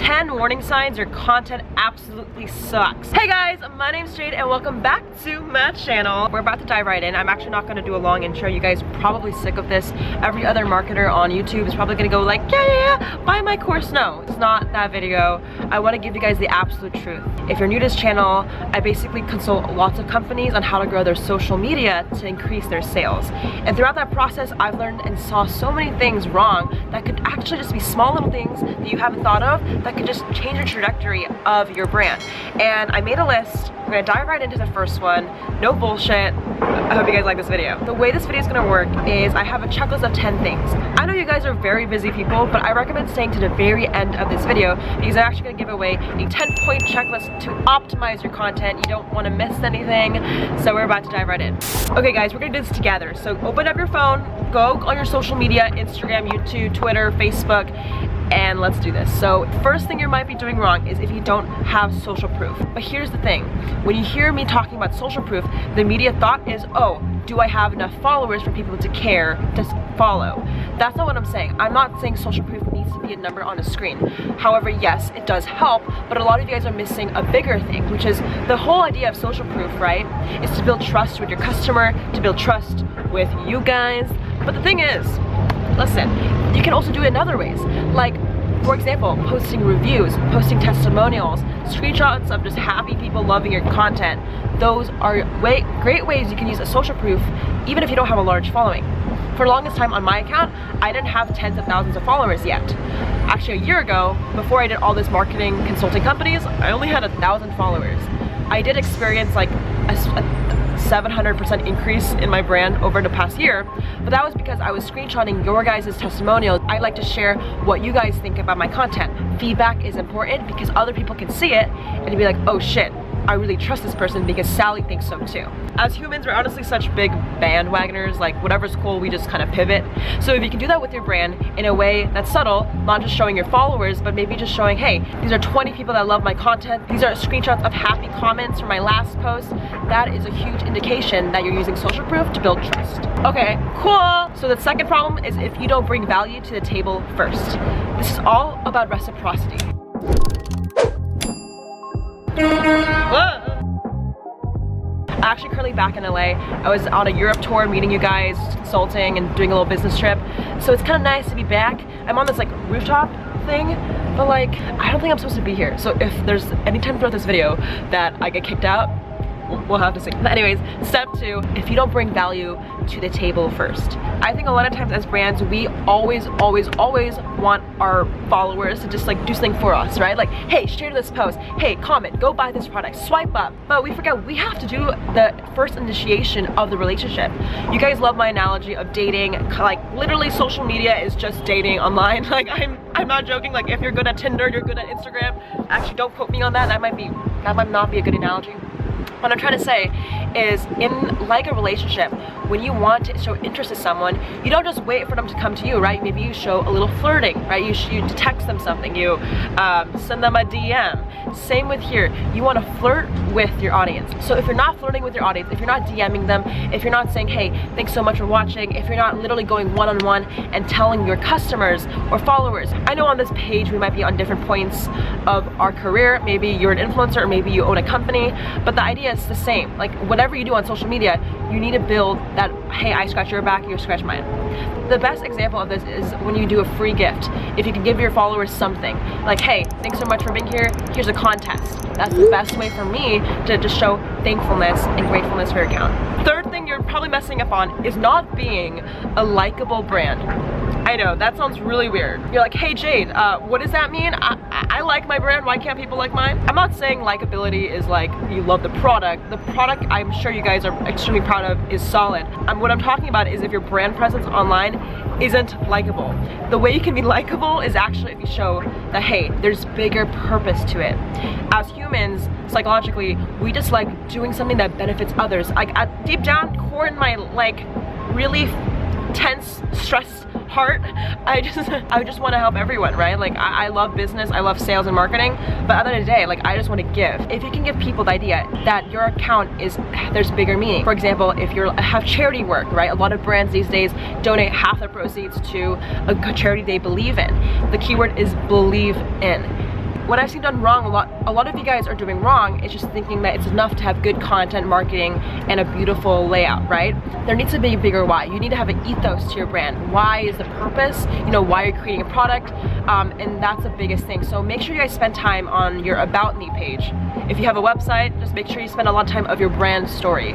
10 warning signs your content absolutely sucks. Hey guys, my name's Jade and welcome back to my channel. We're about to dive right in. I'm actually not gonna do a long intro. You guys are probably sick of this. Every other marketer on YouTube is probably gonna go like, yeah, buy my course. No, it's not that video. I wanna give you guys the absolute truth. If you're new to this channel, I basically consult lots of companies on how to grow their social media to increase their sales. And throughout that process, I've learned and saw so many things wrong that could actually just be small little things that you haven't thought of that could just change the trajectory of your brand. And I made a list. We're gonna dive right into the first one. No bullshit. I hope you guys like this video. The way this video is gonna work is I have a checklist of 10 things. I know you guys are very busy people, but I recommend staying to the very end of this video because I'm actually gonna give away a 10-point checklist to optimize your content. You don't wanna miss anything. So we're about to dive right in. Okay guys, we're gonna do this together. So open up your phone, go on your social media, Instagram, YouTube, Twitter, Facebook, and let's do this. So first thing you might be doing wrong is if you don't have social proof. But here's the thing, when you hear me talking about social proof, the immediate thought is, oh, do I have enough followers for people to care to follow? That's not what I'm saying. I'm not saying social proof needs to be a number on a screen. However, yes, it does help, but a lot of you guys are missing a bigger thing, which is the whole idea of social proof, right? Is to build trust with your customer, to build trust with you guys. But the thing is, listen, you can also do it in other ways. Like, for example, posting reviews, posting testimonials, screenshots of just happy people loving your content. Those are great ways you can use a social proof even if you don't have a large following. For the longest time on my account, I didn't have tens of thousands of followers yet. Actually, a year ago, before I did all this marketing consulting companies, I only had 1,000 followers. I did experience like a 700% increase in my brand over the past year, but that was because I was screenshotting your guys' testimonials. I like to share what you guys think about my content. Feedback is important because other people can see it and be like, oh shit, I really trust this person because Sally thinks so too. As humans, we're honestly such big bandwagoners, like whatever's cool, we just kind of pivot. So if you can do that with your brand in a way that's subtle, not just showing your followers, but maybe just showing, hey, these are 20 people that love my content. These are screenshots of happy comments from my last post. That is a huge indication that you're using social proof to build trust. Okay, cool. So the second problem is if you don't bring value to the table first. This is all about reciprocity. I'm actually currently back in LA. I was on a Europe tour meeting you guys, consulting and doing a little business trip. So it's kind of nice to be back. I'm on this like rooftop thing, but like I don't think I'm supposed to be here. So if there's any time throughout this video that I get kicked out, we'll have to see. But anyways, step 2, if you don't bring value to the table first. I think a lot of times as brands, we always want our followers to just like do something for us, right? Like, hey, share this post, hey, comment, go buy this product, swipe up. But we forget we have to do the first initiation of the relationship. You guys love my analogy of dating, like literally social media is just dating online. Like I'm not joking, like if you're good at Tinder, you're good at Instagram. Actually, don't quote me on that, that might not be a good analogy. What I'm trying to say is, in like a relationship, when you want to show interest in someone, you don't just wait for them to come to you, right? Maybe you show a little flirting, right? You text them something, you send them a DM. Same with here. You want to flirt with your audience. So if you're not flirting with your audience, if you're not DMing them, if you're not saying, hey, thanks so much for watching, if you're not literally going one-on-one and telling your customers or followers, I know on this page we might be on different points of our career. Maybe you're an influencer or maybe you own a company, but the idea is the same. Like whatever you do on social media, you need to build that, hey, I scratch your back, you scratch mine. The best example of this is when you do a free gift. If you can give your followers something, like, hey, thanks so much for being here, here's a contest. That's the best way for me to just show thankfulness and gratefulness for your account. Third thing you're probably messing up on is not being a likable brand. I know, that sounds really weird. You're like, hey Jade, what does that mean? I like my brand, why can't people like mine? I'm not saying likability is like you love the product. The product I'm sure you guys are extremely proud of is solid. What I'm talking about is if your brand presence online isn't likable. The way you can be likable is actually if you show that, hey, there's bigger purpose to it. As humans, psychologically, we just like doing something that benefits others. Like deep down core in my like really tense, stressed heart, I just want to help everyone, right? Like I love business, I love sales and marketing, but at the end of the day, like I just want to give. If you can give people the idea that your account is, there's bigger meaning. For example, if you have charity work, right? A lot of brands these days donate half the proceeds to a charity they believe in. The keyword is believe in. what I've seen done wrong, a lot of you guys are doing wrong, is just thinking that it's enough to have good content marketing and a beautiful layout, right? There needs to be a bigger why. You need to have an ethos to your brand. Why is the purpose? You know, why you're creating a product, and that's the biggest thing. So make sure you guys spend time on your About Me page. If you have a website, just make sure you spend a lot of time of your brand story.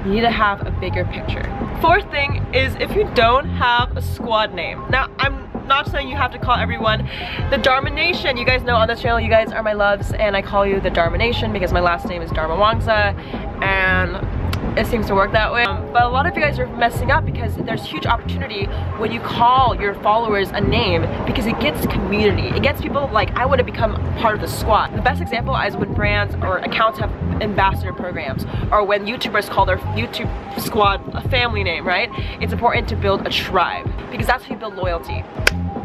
You need to have a bigger picture. Fourth thing is if you don't have a squad name. Now, I'm not saying you have to call everyone the Dharma Nation. You guys know on this channel, you guys are my loves, and I call you the Dharma Nation because my last name is Dharma Wangsa, and it seems to work that way. But a lot of you guys are messing up because there's huge opportunity when you call your followers a name, because it gets community. It gets people like, I want to become part of the squad. The best example is when brands or accounts have ambassador programs, or when YouTubers call their YouTube squad a family name, right? It's important to build a tribe because that's how you build loyalty.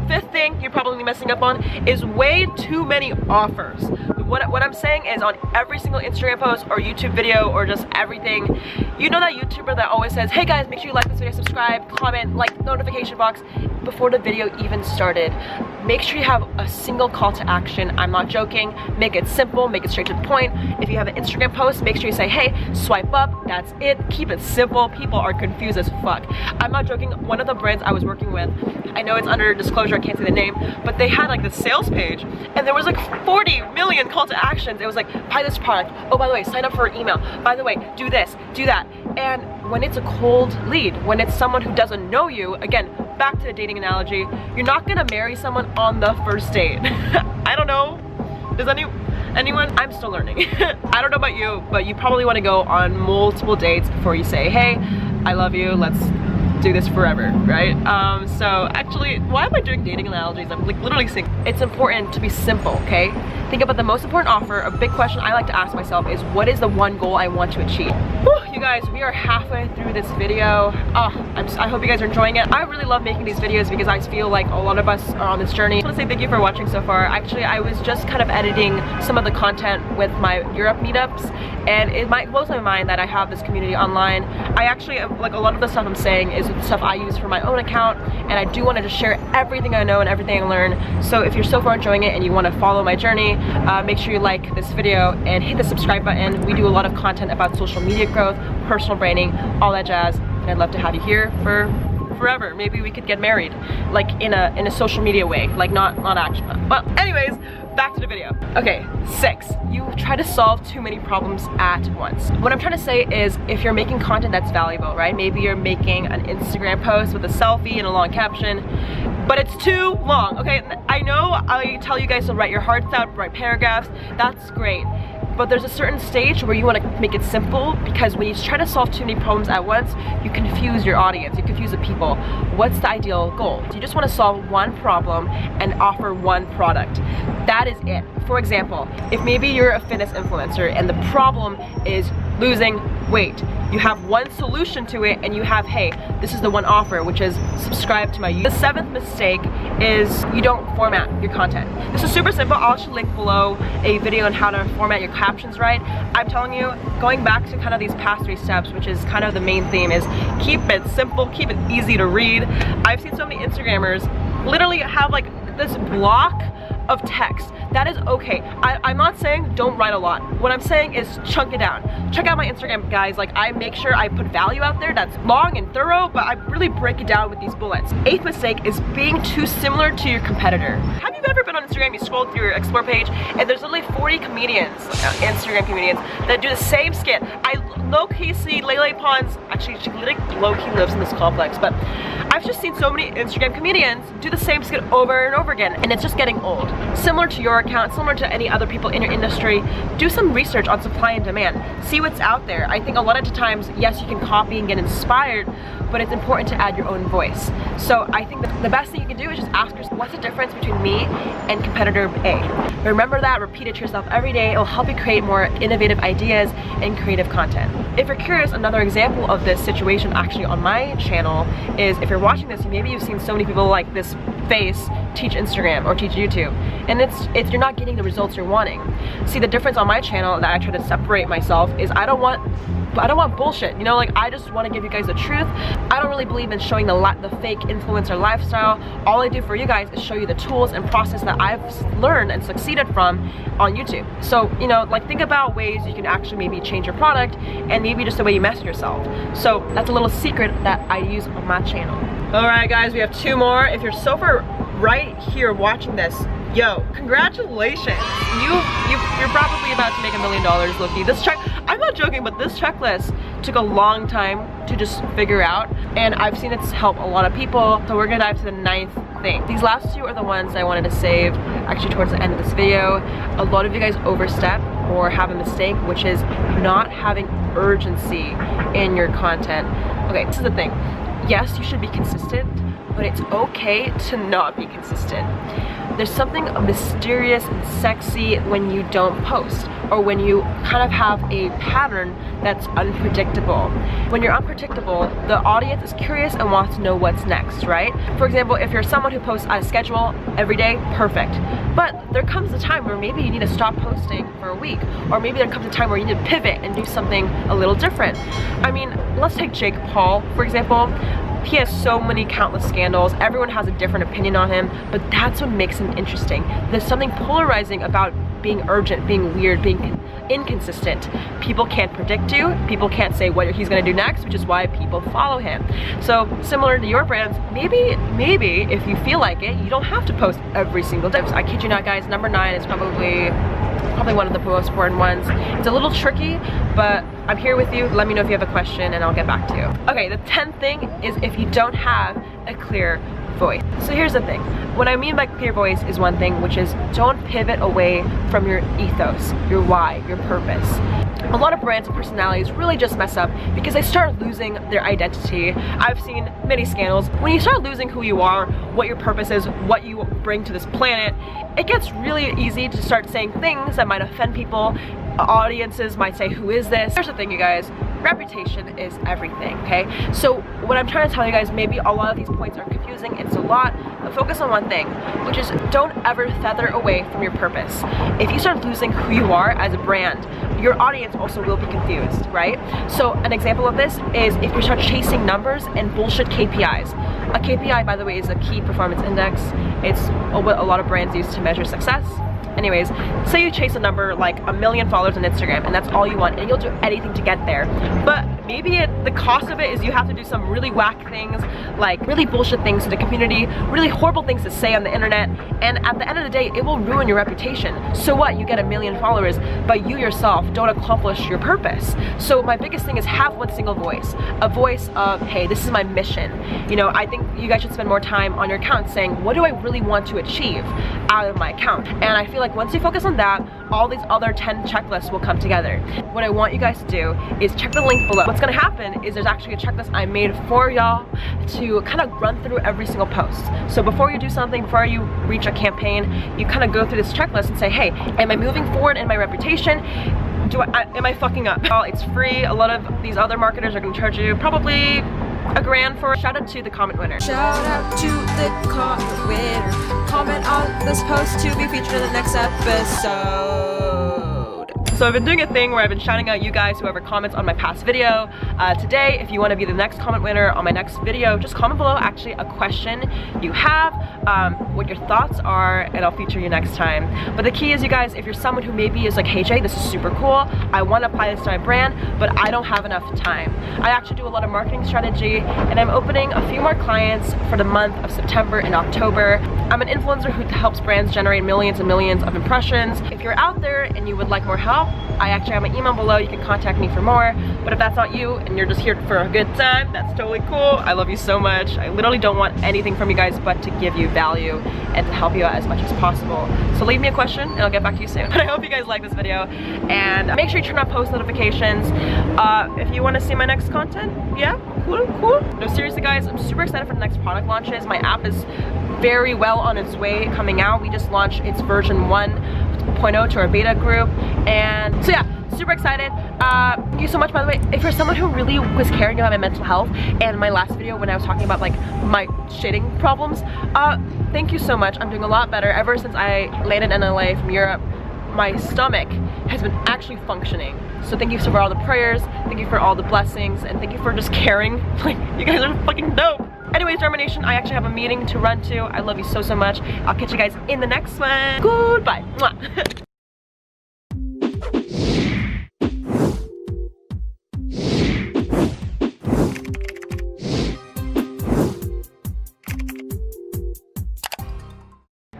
Fifth thing you're probably messing up on is way too many offers. What I'm saying is, on every single Instagram post or YouTube video or just everything, you know that YouTuber that always says, hey guys, make sure you like this video, subscribe, comment, like the notification box before the video even started. Make sure you have a single call to action. I'm not joking. Make it simple, make it straight to the point. If you have an Instagram post, make sure you say, hey, swipe up, that's it. Keep it simple. People are confused as fuck. I'm not joking. One of the brands I was working with, I know it's under disclosure, I can't say the name, but they had like the sales page and there was like 40 million call to actions. It was like, buy this product. Oh, by the way, sign up for an email. By the way, do this, do that. And when it's a cold lead, when it's someone who doesn't know you, again, back to the dating analogy, you're not gonna marry someone on the first date. I don't know. Does anyone? I'm still learning. I don't know about you, but you probably want to go on multiple dates before you say, hey, I love you, let's do this forever, right? So actually, why am I doing dating analogies? I'm like literally saying it's important to be simple, okay? Think about the most important offer. A big question I like to ask myself is, what is the one goal I want to achieve? Whew, you guys, we are halfway through this video. I hope you guys are enjoying it. I really love making these videos because I feel like a lot of us are on this journey. I want to say thank you for watching so far. Actually, I was just kind of editing some of the content with my Europe meetups, and it might blow my mind that I have this community online. I actually, like, a lot of the stuff I'm saying is the stuff I use for my own account, and I do want to just share everything I know and everything I learn. So if you're so far enjoying it and you want to follow my journey, make sure you like this video and hit the subscribe button. We do a lot of content about social media growth, personal branding, all that jazz, and I'd love to have you here for forever. Maybe we could get married, like in a social media way, like not actually. But anyways, back to the video. Okay, 6, you try to solve too many problems at once. What I'm trying to say is, if you're making content that's valuable, right? Maybe you're making an Instagram post with a selfie and a long caption, but it's too long, okay? I know I tell you guys to write your hearts out, write paragraphs, that's great. But there's a certain stage where you want to make it simple, because when you try to solve too many problems at once, you confuse your audience, you confuse the people. What's the ideal goal? You just want to solve one problem and offer one product. That is it. For example, if maybe you're a fitness influencer and the problem is losing weight, you have one solution to it, and you have, hey, this is the one offer, which is subscribe to my YouTube. The 7th mistake is you don't format your content. This is super simple. I'll actually link below a video on how to format your captions right. I'm telling you, going back to kind of these past 3 steps, which is kind of the main theme, is keep it simple, keep it easy to read. I've seen so many Instagrammers literally have like this block of text. That is okay. I'm not saying don't write a lot. What I'm saying is chunk it down. Check out my Instagram, guys. Like, I make sure I put value out there that's long and thorough, but I really break it down with these bullets. 8th mistake is being too similar to your competitor. Have you ever been on Instagram, you scroll through your explore page, and there's literally 40 comedians, Instagram comedians, that do the same skit. I low-key see Lele Pons, actually she literally low-key lives in this complex, but I've just seen so many Instagram comedians do the same skit over and over again, and it's just getting old. Similar to your account, similar to any other people in your industry, do some research on supply and demand. See what's out there. I think a lot of the times, yes, you can copy and get inspired, but it's important to add your own voice. So I think the best thing you can do is just ask yourself, what's the difference between me and competitor A? Remember that, repeat it to yourself every day. It will help you create more innovative ideas and creative content. If you're curious, another example of this situation actually on my channel is, if you're watching this, maybe you've seen so many people like this face teach Instagram or teach YouTube, and it's you're not getting the results you're wanting. See, the difference on my channel that I try to separate myself is, I don't want I don't want bullshit, you know, like I just want to give you guys the truth. I don't really believe in showing the fake influencer lifestyle. All I do for you guys is show you the tools and process that I've learned and succeeded from on YouTube. So, you know, like think about ways you can actually maybe change your product and maybe just the way you message yourself. So that's a little secret that I use on my channel. All right, guys, we have 2 more. If you're so far right here watching this, yo, congratulations. You're probably about to make $1 million, Loki. I'm not joking, but this checklist took a long time to just figure out, and I've seen it help a lot of people. So we're gonna dive to the 9th thing. These last 2 are the ones I wanted to save actually towards the end of this video. A lot of you guys overstep or have a mistake, which is not having urgency in your content. Okay, this is the thing. Yes, you should be consistent, but it's okay to not be consistent. There's something mysterious and sexy when you don't post, or when you kind of have a pattern that's unpredictable. When you're unpredictable, the audience is curious and wants to know what's next, right? For example, if you're someone who posts on a schedule every day, perfect. But there comes a time where maybe you need to stop posting for a week, or maybe there comes a time where you need to pivot and do something a little different. I mean, let's take Jake Paul, for example. He has so many countless scandals. Everyone has a different opinion on him, but that's what makes him interesting. There's something polarizing about being urgent, being weird, being inconsistent. People can't predict you. People can't say what he's gonna do next, which is why people follow him. So similar to your brands, maybe if you feel like it, you don't have to post every single day. I kid you not, guys, number 9 is probably one of the most important ones. It's a little tricky, but I'm here with you. Let me know if you have a question and I'll get back to you. Okay, the 10th thing is if you don't have a clear voice. So here's the thing. What I mean by clear voice is one thing, which is don't pivot away from your ethos, your why, your purpose. A lot of brands and personalities really just mess up because they start losing their identity. I've seen many scandals. When you start losing who you are, what your purpose is, what you bring to this planet, it gets really easy to start saying things that might offend people. Audiences might say, who is this? Here's the thing, you guys. Reputation is everything, okay? So what I'm trying to tell you guys, maybe a lot of these points are confusing, it's a lot, but focus on one thing, which is don't ever feather away from your purpose. If you start losing who you are as a brand, your audience also will be confused, right? So an example of this is if you start chasing numbers and bullshit KPIs. A KPI, by the way, is a key performance index. It's what a lot of brands use to measure success. Anyways, say you chase a number like 1 million followers on Instagram and that's all you want, and you'll do anything to get there. But maybe the cost of it is you have to do some really whack things, like really bullshit things to the community, really horrible things to say on the internet, and at the end of the day, it will ruin your reputation. So what? You get 1 million followers, but you yourself don't accomplish your purpose. So my biggest thing is have one single voice, a voice of, hey, this is my mission. You know, I think you guys should spend more time on your account saying, what do I really want to achieve out of my account? And I feel like once you focus on that, all these other 10 checklists will come together. What I want you guys to do is check the link below. What's gonna happen is there's actually a checklist I made for y'all to kind of run through every single post. So before you do something, before you reach a campaign, you kind of go through this checklist and say, hey, am I moving forward in my reputation? Am I fucking up? Well, it's free. A lot of these other marketers are gonna charge you probably $1,000 for it. Shout out to the comment winner. Shout out to the comment winner. Comment on this post to be featured in the next episode. So I've been doing a thing where I've been shouting out you guys, whoever comments on my past video. Today, if you want to be the next comment winner on my next video, just comment below actually a question you have, what your thoughts are, and I'll feature you next time. But the key is, you guys, if you're someone who maybe is like, hey Jay, this is super cool, I want to apply this to my brand, but I don't have enough time. I actually do a lot of marketing strategy, and I'm opening a few more clients for the month of September and October. I'm an influencer who helps brands generate millions and millions of impressions. If you're out there and you would like more help, I actually have my email below. You can contact me for more. But if that's not you and you're just here for a good time, that's totally cool. I love you so much. I literally don't want anything from you guys but to give you value and to help you out as much as possible. So leave me a question and I'll get back to you soon. But I hope you guys like this video, and make sure you turn on post notifications. If you want to see my next content, yeah, cool. No, seriously guys, I'm super excited for the next product launches. My app is very well on its way coming out. We just launched its version 1.0 to our beta group, and so yeah, super excited. Thank you so much, by the way. If you're someone who really was caring about my mental health, and my last video when I was talking about like my shitting problems, thank you so much. I'm doing a lot better ever since I landed in LA from Europe. my stomach has been actually functioning. So thank you for all the prayers, thank you for all the blessings, and thank you for just caring. Like, you guys are fucking dope. Anyways, Germination, I actually have a meeting to run to. I love you so, so much. I'll catch you guys in the next one. Goodbye. Mwah.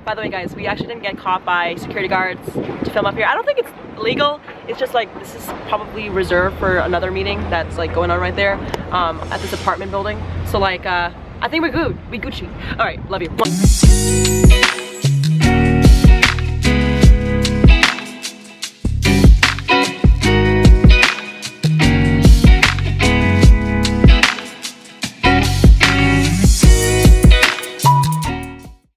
By the way, guys, we actually didn't get caught by security guards to film up here. I don't think it's illegal. It's just like, this is probably reserved for another meeting that's like going on right there at this apartment building. So like, I think we're good. We Gucci. All right, love you.